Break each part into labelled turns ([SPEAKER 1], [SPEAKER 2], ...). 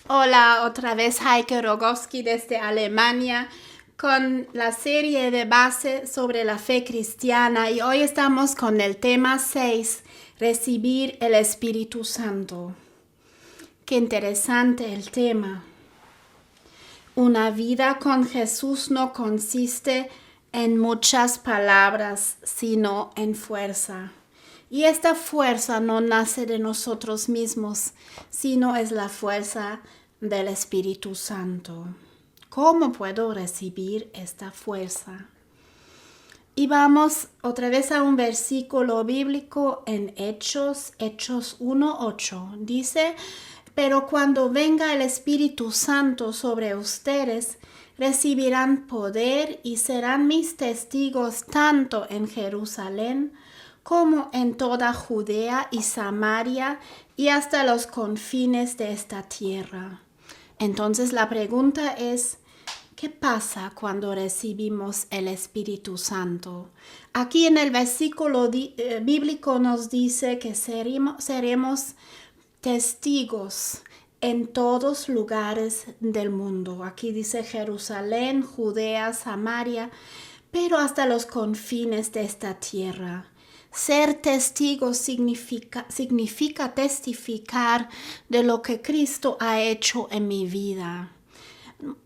[SPEAKER 1] Hola, otra vez Heike Rogowski desde Alemania con la serie de base sobre la fe cristiana y hoy estamos con el tema 6, recibir el Espíritu Santo. Qué interesante el tema. Una vida con Jesús no consiste en muchas palabras, sino en fuerza. Y esta fuerza no nace de nosotros mismos, sino es la fuerza del Espíritu Santo. ¿Cómo puedo recibir esta fuerza? Y vamos otra vez a un versículo bíblico en Hechos 1:8. Dice: pero cuando venga el Espíritu Santo sobre ustedes, recibirán poder y serán mis testigos tanto en Jerusalén como en toda Judea y Samaria y hasta los confines de esta tierra. Entonces la pregunta es: ¿qué pasa cuando recibimos el Espíritu Santo? Aquí en el versículo bíblico nos dice que seremos testigos en todos lugares del mundo. Aquí dice Jerusalén, Judea, Samaria, pero hasta los confines de esta tierra. Ser testigo significa testificar de lo que Cristo ha hecho en mi vida.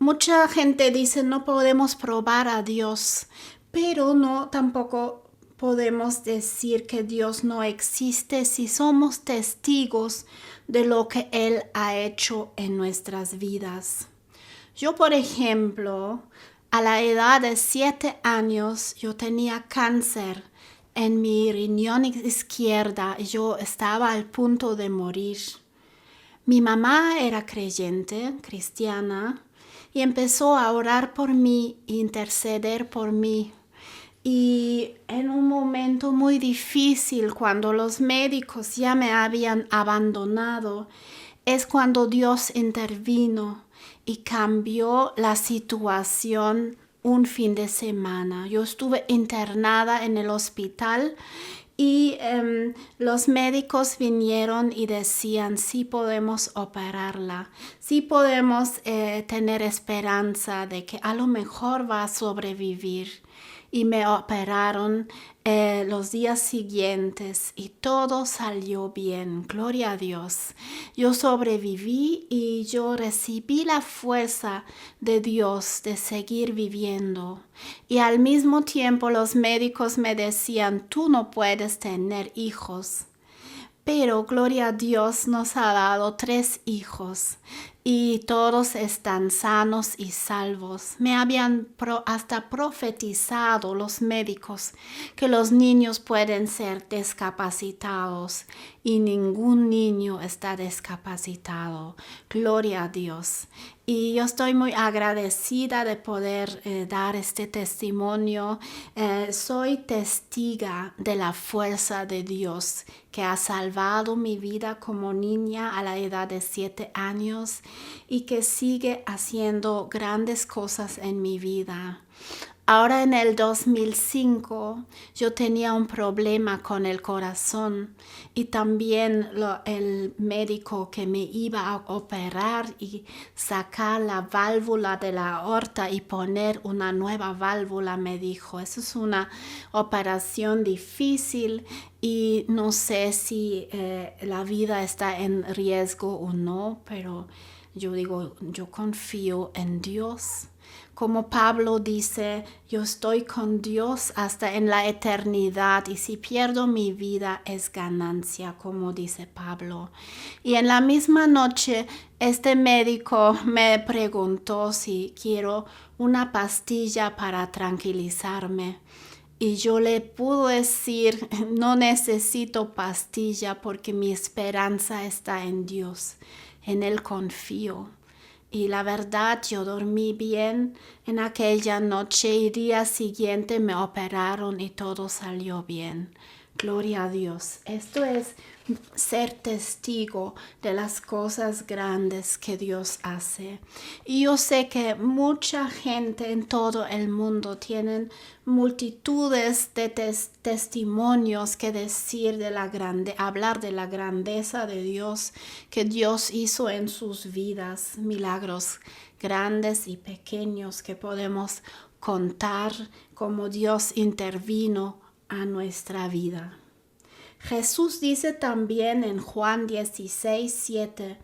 [SPEAKER 1] Mucha gente dice no podemos probar a Dios, pero no tampoco podemos decir que Dios no existe si somos testigos de lo que Él ha hecho en nuestras vidas. Yo, por ejemplo, a la edad de 7 años, yo tenía cáncer en mi riñón izquierda y yo estaba al punto de morir. Mi mamá era creyente, cristiana, y empezó a orar por mí, interceder por mí. Y en un momento muy difícil, cuando los médicos ya me habían abandonado, es cuando Dios intervino y cambió la situación un fin de semana. Yo estuve internada en el hospital y los médicos vinieron y decían: sí podemos operarla, sí podemos tener esperanza de que a lo mejor va a sobrevivir. Y me operaron los días siguientes y todo salió bien, gloria a Dios. Yo sobreviví y yo recibí la fuerza de Dios de seguir viviendo. Y al mismo tiempo los médicos me decían: tú no puedes tener hijos. Pero gloria a Dios, nos ha dado 3 hijos y todos están sanos y salvos. Me habían hasta profetizado los médicos que los niños pueden ser discapacitados y ningún niño está discapacitado. Gloria a Dios. Y yo estoy muy agradecida de poder dar este testimonio. Soy testiga de la fuerza de Dios que ha salvado mi vida como niña a la edad de 7 años y que sigue haciendo grandes cosas en mi vida. Ahora en el 2005 yo tenía un problema con el corazón y también el médico que me iba a operar y sacar la válvula de la aorta y poner una nueva válvula me dijo: eso es una operación difícil y no sé si la vida está en riesgo o no, pero yo digo, yo confío en Dios. Como Pablo dice: yo estoy con Dios hasta en la eternidad y si pierdo mi vida es ganancia, como dice Pablo. Y en la misma noche este médico me preguntó si quiero una pastilla para tranquilizarme. Y yo le pude decir: no necesito pastilla porque mi esperanza está en Dios, en Él confío. Y la verdad, yo dormí bien en aquella noche y día siguiente me operaron y todo salió bien. Gloria a Dios. Esto es ser testigo de las cosas grandes que Dios hace. Y yo sé que mucha gente en todo el mundo tienen multitudes de testimonios que decir hablar de la grandeza de Dios que Dios hizo en sus vidas, milagros grandes y pequeños que podemos contar cómo Dios intervino a nuestra vida. Jesús dice también en Juan 16:7,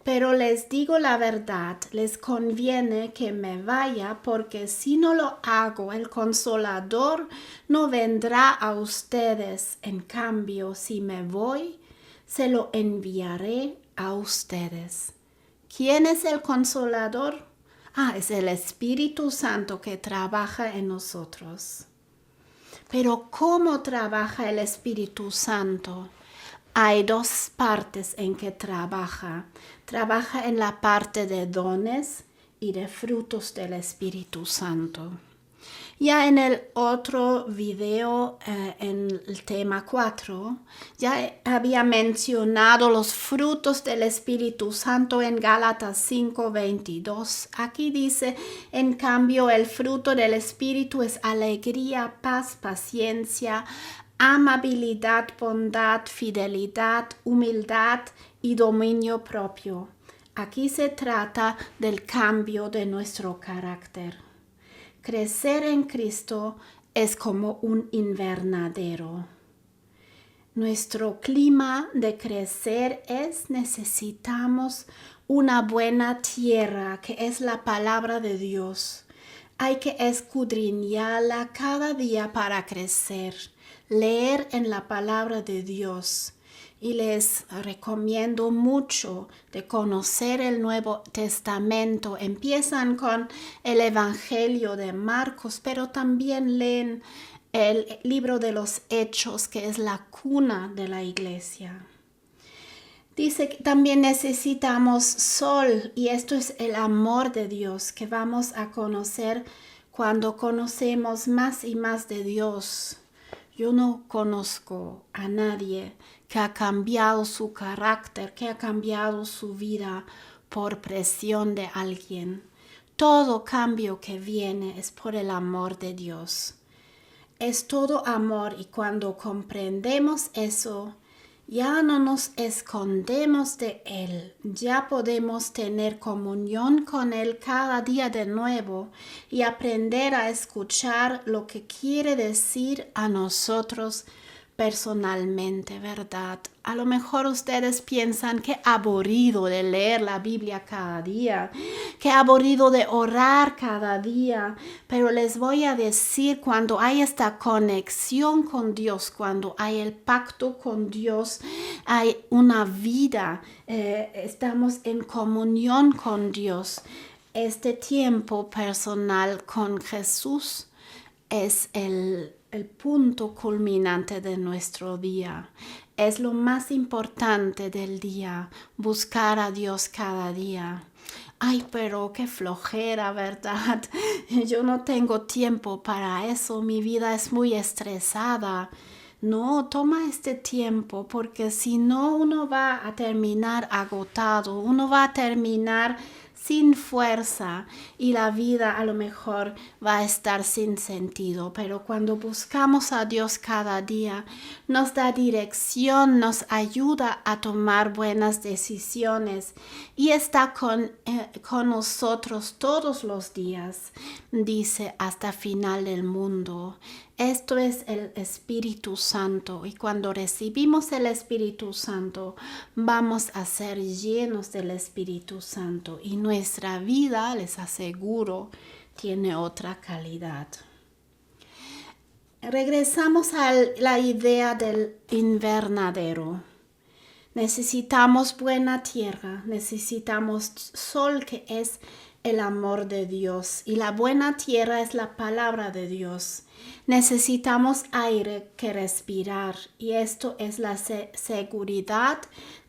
[SPEAKER 1] pero les digo la verdad, les conviene que me vaya, porque si no lo hago, el Consolador no vendrá a ustedes. En cambio, si me voy, se lo enviaré a ustedes. ¿Quién es el Consolador? Es el Espíritu Santo que trabaja en nosotros. Pero ¿cómo trabaja el Espíritu Santo? Hay dos partes en que trabaja. Trabaja en la parte de dones y de frutos del Espíritu Santo. Ya en el otro video, en el tema 4, ya había mencionado los frutos del Espíritu Santo en Gálatas 5:22. Aquí dice, en cambio, el fruto del Espíritu es alegría, paz, paciencia, amabilidad, bondad, fidelidad, humildad y dominio propio. Aquí se trata del cambio de nuestro carácter. Crecer en Cristo es como un invernadero. Nuestro clima de crecer necesitamos una buena tierra, que es la palabra de Dios. Hay que escudriñarla cada día para crecer, leer en la palabra de Dios. Y les recomiendo mucho de conocer el Nuevo Testamento. Empiezan con el Evangelio de Marcos, pero también leen el libro de los Hechos, que es la cuna de la iglesia. Dice que también necesitamos sol, y esto es el amor de Dios que vamos a conocer cuando conocemos más y más de Dios. Yo no conozco a nadie que ha cambiado su carácter, que ha cambiado su vida por presión de alguien. Todo cambio que viene es por el amor de Dios. Es todo amor, y cuando comprendemos eso, ya no nos escondemos de Él, ya podemos tener comunión con Él cada día de nuevo y aprender a escuchar lo que quiere decir a nosotros personalmente, ¿verdad? A lo mejor ustedes piensan que aburrido de leer la Biblia cada día, que aburrido de orar cada día, pero les voy a decir, cuando hay esta conexión con Dios, cuando hay el pacto con Dios, hay una vida, estamos en comunión con Dios. Este tiempo personal con Jesús es el punto culminante de nuestro día. Es lo más importante del día, buscar a Dios cada día. Ay, pero qué flojera, ¿verdad? Yo no tengo tiempo para eso, mi vida es muy estresada. No, toma este tiempo, porque si no, uno va a terminar agotado, uno va a terminar sin fuerza, y la vida a lo mejor va a estar sin sentido. Pero cuando buscamos a Dios cada día, nos da dirección, nos ayuda a tomar buenas decisiones, y está con nosotros todos los días, dice, hasta final del mundo. Esto es el Espíritu Santo, y cuando recibimos el Espíritu Santo, vamos a ser llenos del Espíritu Santo, y nuestra vida, les aseguro, tiene otra calidad. Regresamos a la idea del invernadero. Necesitamos buena tierra, necesitamos sol, que es el amor de Dios, y la buena tierra es la palabra de Dios. Necesitamos aire que respirar, y esto es la seguridad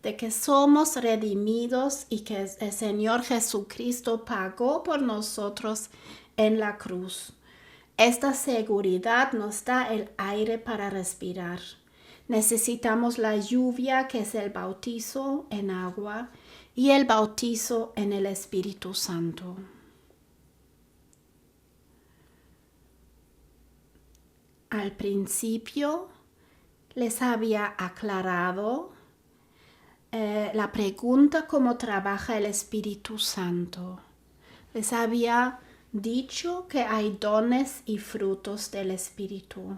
[SPEAKER 1] de que somos redimidos y que el Señor Jesucristo pagó por nosotros en la cruz. Esta seguridad nos da el aire para respirar. Necesitamos la lluvia, que es el bautizo en agua, y el bautizo en el Espíritu Santo. Al principio les había aclarado la pregunta cómo trabaja el Espíritu Santo. Les había dicho que hay dones y frutos del Espíritu.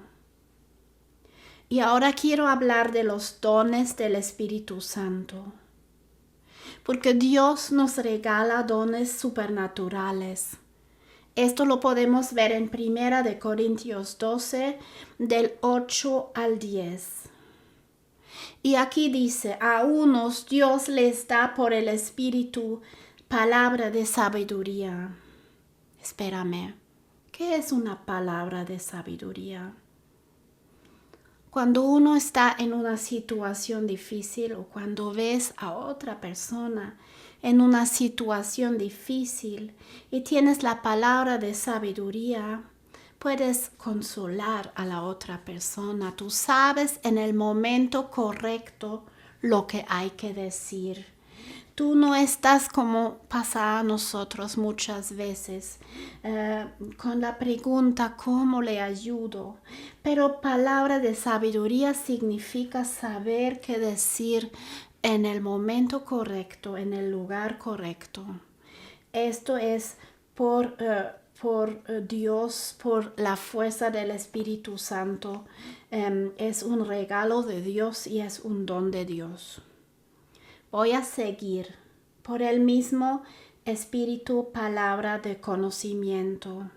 [SPEAKER 1] Y ahora quiero hablar de los dones del Espíritu Santo. Porque Dios nos regala dones supernaturales. Esto lo podemos ver en 1 Corintios 12, del 8 al 10. Y aquí dice, a unos Dios les da por el Espíritu palabra de sabiduría. Espérame, ¿qué es una palabra de sabiduría? Cuando uno está en una situación difícil o cuando ves a otra persona en una situación difícil y tienes la palabra de sabiduría, puedes consolar a la otra persona. Tú sabes en el momento correcto lo que hay que decir. Tú no estás como pasa a nosotros muchas veces con la pregunta ¿cómo le ayudo? Pero palabra de sabiduría significa saber qué decir en el momento correcto, en el lugar correcto. Esto es por Dios, por la fuerza del Espíritu Santo. Es un regalo de Dios y es un don de Dios. Voy a seguir por el mismo Espíritu, palabra de conocimiento.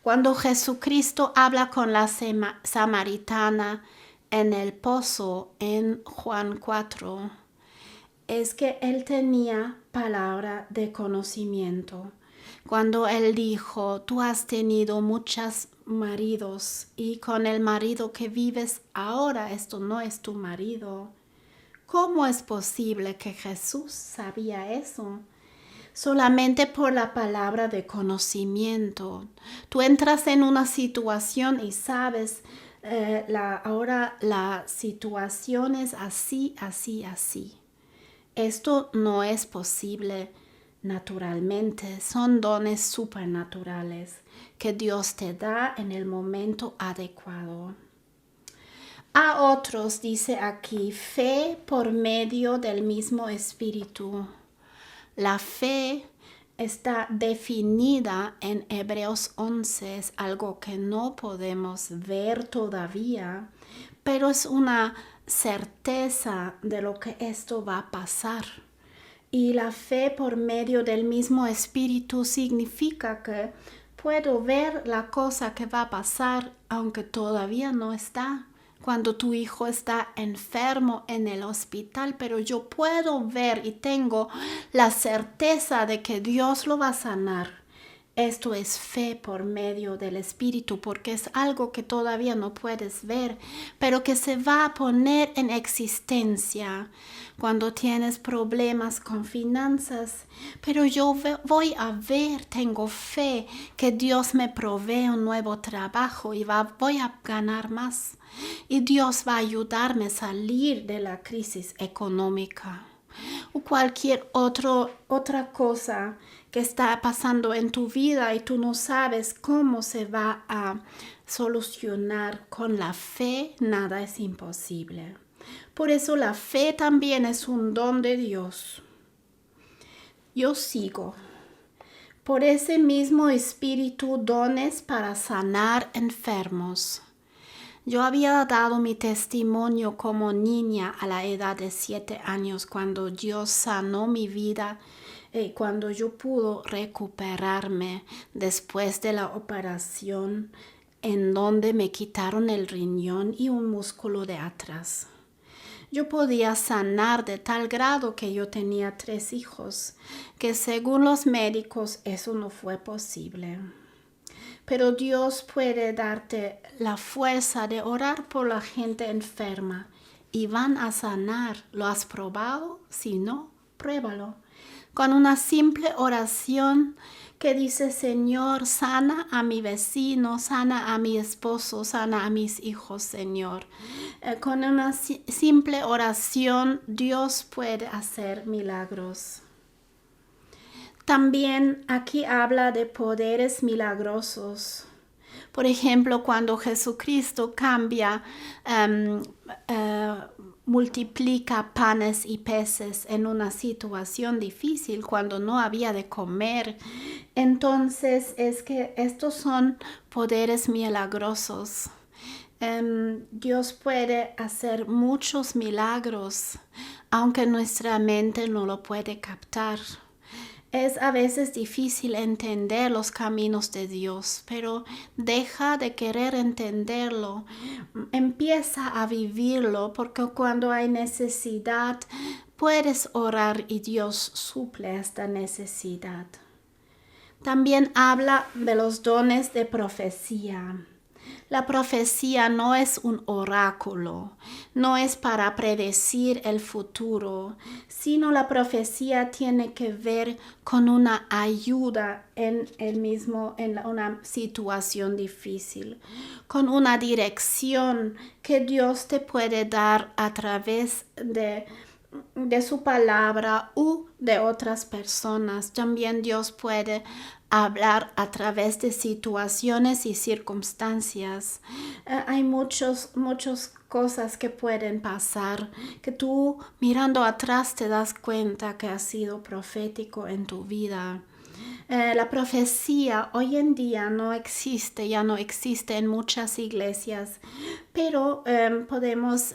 [SPEAKER 1] Cuando Jesucristo habla con la samaritana en el pozo en Juan 4, es que él tenía palabra de conocimiento. Cuando él dijo, tú has tenido muchos maridos y con el marido que vives ahora, esto no es tu marido. ¿Cómo es posible que Jesús sabía eso? Solamente por la palabra de conocimiento. Tú entras en una situación y sabes, ahora la situación es así, así, así. Esto no es posible naturalmente. Son dones supernaturales que Dios te da en el momento adecuado. A otros, dice aquí, fe por medio del mismo Espíritu. La fe está definida en Hebreos 11, es algo que no podemos ver todavía, pero es una certeza de lo que esto va a pasar. Y la fe por medio del mismo Espíritu significa que puedo ver la cosa que va a pasar aunque todavía no está. Cuando tu hijo está enfermo en el hospital, pero yo puedo ver y tengo la certeza de que Dios lo va a sanar. Esto es fe por medio del Espíritu, porque es algo que todavía no puedes ver, pero que se va a poner en existencia cuando tienes problemas con finanzas. Pero yo voy a ver, tengo fe que Dios me provee un nuevo trabajo y voy a ganar más. Y Dios va a ayudarme a salir de la crisis económica o cualquier otra cosa que está pasando en tu vida y tú no sabes cómo se va a solucionar. Con la fe nada es imposible. Por eso la fe también es un don de Dios. Yo sigo. Por ese mismo Espíritu, dones para sanar enfermos. Yo había dado mi testimonio como niña a la edad de 7 años cuando Dios sanó mi vida y cuando yo pude recuperarme después de la operación en donde me quitaron el riñón y un músculo de atrás. Yo podía sanar de tal grado que yo tenía 3 hijos, que según los médicos eso no fue posible. Pero Dios puede darte la fuerza de orar por la gente enferma y van a sanar. ¿Lo has probado? Si no, pruébalo. Con una simple oración que dice, Señor, sana a mi vecino, sana a mi esposo, sana a mis hijos, Señor. Con una simple oración, Dios puede hacer milagros. También aquí habla de poderes milagrosos. Por ejemplo, cuando Jesucristo multiplica panes y peces en una situación difícil, cuando no había de comer. Entonces es que estos son poderes milagrosos. Dios puede hacer muchos milagros, aunque nuestra mente no lo puede captar. Es a veces difícil entender los caminos de Dios, pero deja de querer entenderlo. Empieza a vivirlo, porque cuando hay necesidad, puedes orar y Dios suple esta necesidad. También habla de los dones de profecía. La profecía no es un oráculo, no es para predecir el futuro, sino la profecía tiene que ver con una ayuda en una situación difícil, con una dirección que Dios te puede dar a través de su palabra u de otras personas. También Dios puede hablar a través de situaciones y circunstancias. Hay muchas cosas que pueden pasar, que tú mirando atrás te das cuenta que ha sido profético en tu vida. La profecía hoy en día ya no existe en muchas iglesias, pero podemos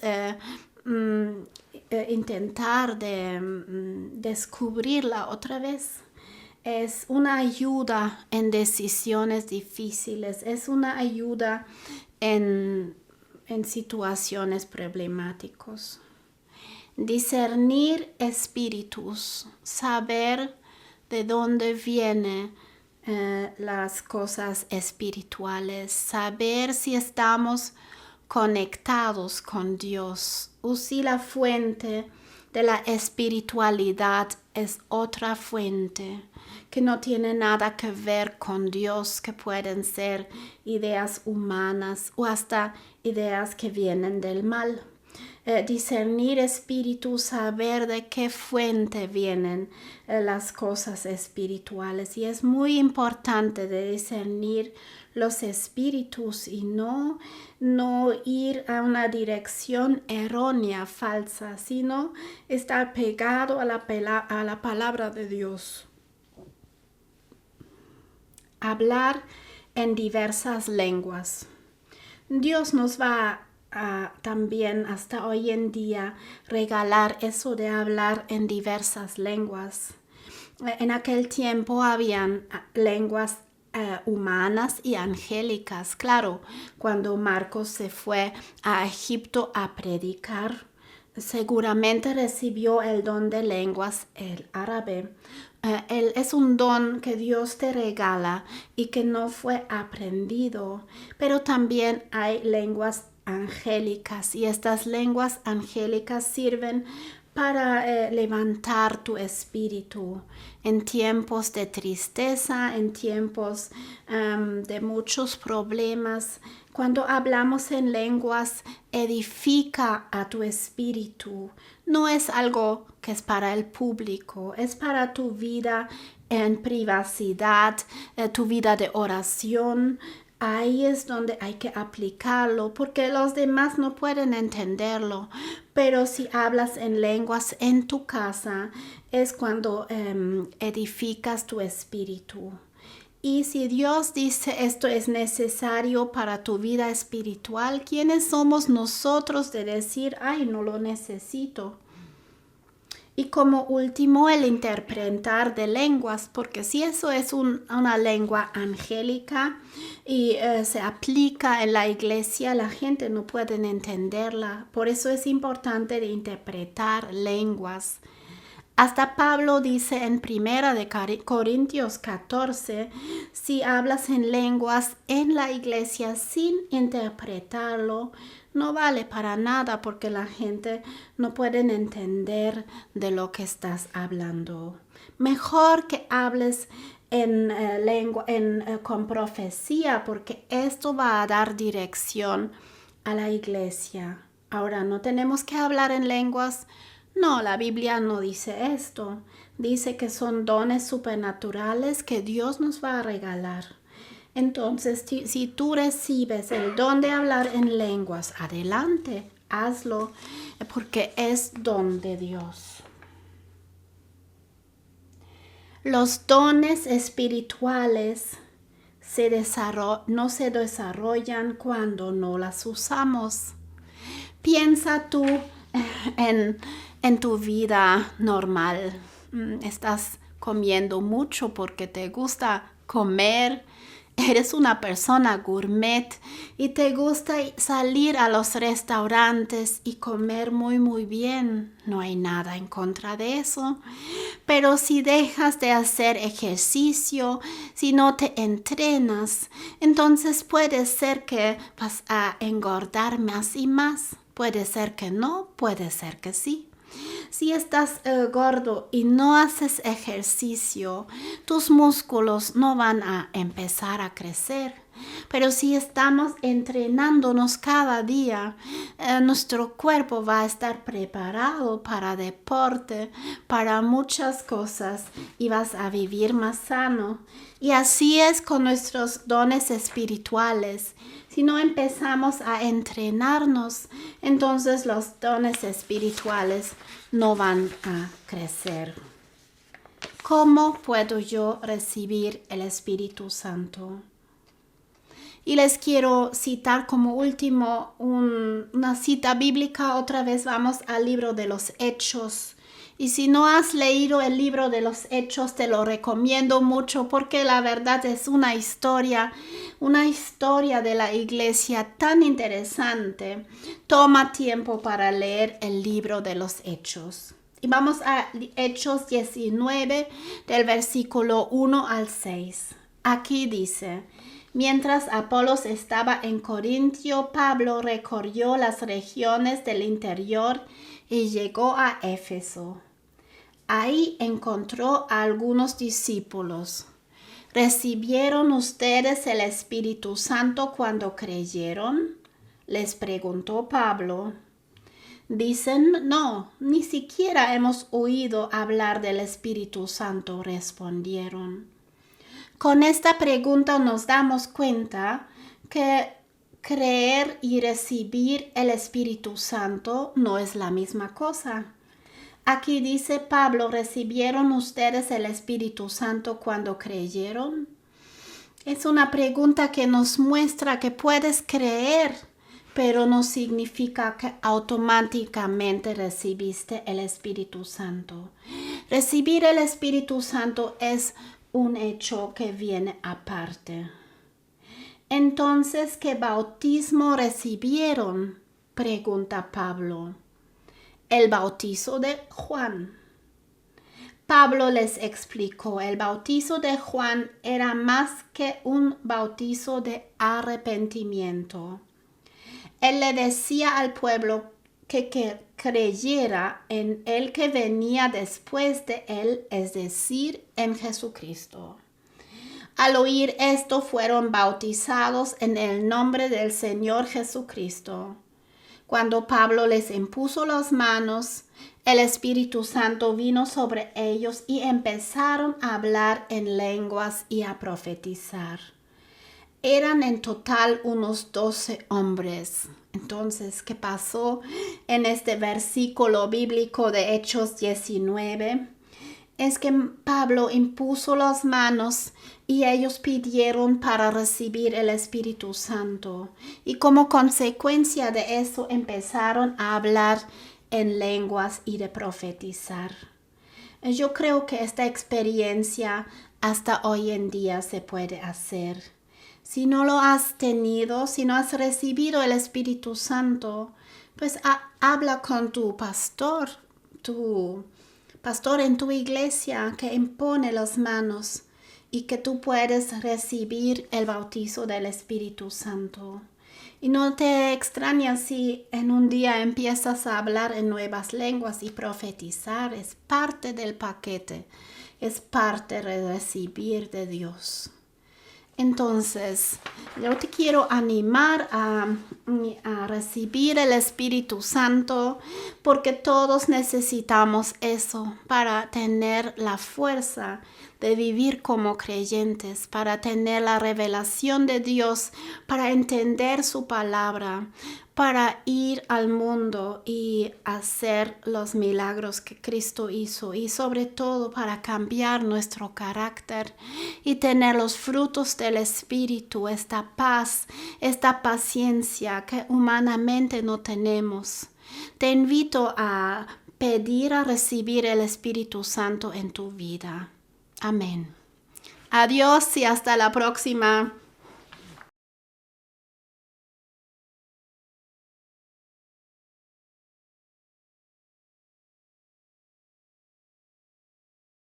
[SPEAKER 1] intentar descubrirla otra vez. Es una ayuda en decisiones difíciles, es una ayuda en situaciones problemáticas. Discernir espíritus, saber de dónde vienen las cosas espirituales, saber si estamos conectados con Dios, o si la fuente de la espiritualidad es otra fuente que no tiene nada que ver con Dios, que pueden ser ideas humanas o hasta ideas que vienen del mal. Discernir espíritus, saber de qué fuente vienen las cosas espirituales, y es muy importante de discernir los espíritus y no ir a una dirección errónea, falsa, sino estar pegado a la palabra de Dios. Hablar en diversas lenguas. Dios nos va también hasta hoy en día regalar eso de hablar en diversas lenguas. En aquel tiempo habían lenguas humanas y angélicas. Claro, cuando Marcos se fue a Egipto a predicar, seguramente recibió el don de lenguas, el árabe. Es un don que Dios te regala y que no fue aprendido, pero también hay lenguas angélicas, y estas lenguas angélicas sirven para levantar tu espíritu en tiempos de tristeza, en tiempos de muchos problemas. Cuando hablamos en lenguas, edifica a tu espíritu. No es algo que es para el público, es para tu vida en privacidad, tu vida de oración. Ahí es donde hay que aplicarlo, porque los demás no pueden entenderlo. Pero si hablas en lenguas en tu casa, es cuando edificas tu espíritu. Y si Dios dice esto es necesario para tu vida espiritual, ¿quiénes somos nosotros de decir, ay, no lo necesito? Y como último, el interpretar de lenguas, porque si eso es una lengua angélica y se aplica en la iglesia, la gente no puede entenderla. Por eso es importante de interpretar lenguas. Hasta Pablo dice en 1 Corintios 14, si hablas en lenguas en la iglesia sin interpretarlo, no vale para nada, porque la gente no puede entender de lo que estás hablando. Mejor que hables con profecía, porque esto va a dar dirección a la iglesia. Ahora, ¿no tenemos que hablar en lenguas? No, la Biblia no dice esto. Dice que son dones supernaturales que Dios nos va a regalar. Entonces, si tú recibes el don de hablar en lenguas, adelante, hazlo, porque es don de Dios. Los dones espirituales no se desarrollan cuando no las usamos. Piensa tú en tu vida normal. Estás comiendo mucho porque te gusta comer. Eres una persona gourmet y te gusta salir a los restaurantes y comer muy, muy bien. No hay nada en contra de eso. Pero si dejas de hacer ejercicio, si no te entrenas, entonces puede ser que vas a engordar más y más. Puede ser que no, puede ser que sí. Si estás gordo y no haces ejercicio, tus músculos no van a empezar a crecer. Pero si estamos entrenándonos cada día, nuestro cuerpo va a estar preparado para deporte, para muchas cosas y vas a vivir más sano. Y así es con nuestros dones espirituales. Si no empezamos a entrenarnos, entonces los dones espirituales no van a crecer. ¿Cómo puedo yo recibir el Espíritu Santo? Y les quiero citar como último una cita bíblica. Otra vez vamos al libro de los Hechos. Y si no has leído el libro de los Hechos, te lo recomiendo mucho porque la verdad es una historia de la iglesia tan interesante. Toma tiempo para leer el libro de los Hechos. Y vamos a Hechos 19, del versículo 1 al 6. Aquí dice: mientras Apolos estaba en Corintio, Pablo recorrió las regiones del interior y llegó a Éfeso. Ahí encontró a algunos discípulos. ¿Recibieron ustedes el Espíritu Santo cuando creyeron?, les preguntó Pablo. Dicen, no, ni siquiera hemos oído hablar del Espíritu Santo, respondieron. Con esta pregunta nos damos cuenta que creer y recibir el Espíritu Santo no es la misma cosa. Aquí dice Pablo, ¿recibieron ustedes el Espíritu Santo cuando creyeron? Es una pregunta que nos muestra que puedes creer, pero no significa que automáticamente recibiste el Espíritu Santo. Recibir el Espíritu Santo es un hecho que viene aparte. Entonces, ¿qué bautismo recibieron?, pregunta Pablo. El bautizo de Juan. Pablo les explicó, el bautizo de Juan era más que un bautizo de arrepentimiento. Él le decía al pueblo que creyera en el que venía después de él, es decir, en Jesucristo. Al oír esto, fueron bautizados en el nombre del Señor Jesucristo. Cuando Pablo les impuso las manos, el Espíritu Santo vino sobre ellos y empezaron a hablar en lenguas y a profetizar. Eran en total unos 12 hombres. Entonces, ¿qué pasó en este versículo bíblico de Hechos 19? Es que Pablo impuso las manos y ellos pidieron para recibir el Espíritu Santo. Y como consecuencia de eso empezaron a hablar en lenguas y de profetizar. Yo creo que esta experiencia hasta hoy en día se puede hacer. Si no lo has tenido, si no has recibido el Espíritu Santo, pues habla con tu pastor en tu iglesia que impone las manos y que tú puedes recibir el bautizo del Espíritu Santo. Y no te extrañas si en un día empiezas a hablar en nuevas lenguas y profetizar, es parte del paquete es parte de recibir de Dios. Entonces, yo te quiero animar a recibir el Espíritu Santo, porque todos necesitamos eso para tener la fuerza de vivir como creyentes, para tener la revelación de Dios, para entender su palabra, para ir al mundo y hacer los milagros que Cristo hizo, y sobre todo para cambiar nuestro carácter y tener los frutos del Espíritu, esta paz, esta paciencia que humanamente no tenemos. Te invito a pedir a recibir el Espíritu Santo en tu vida. Amén. Adiós y hasta la próxima.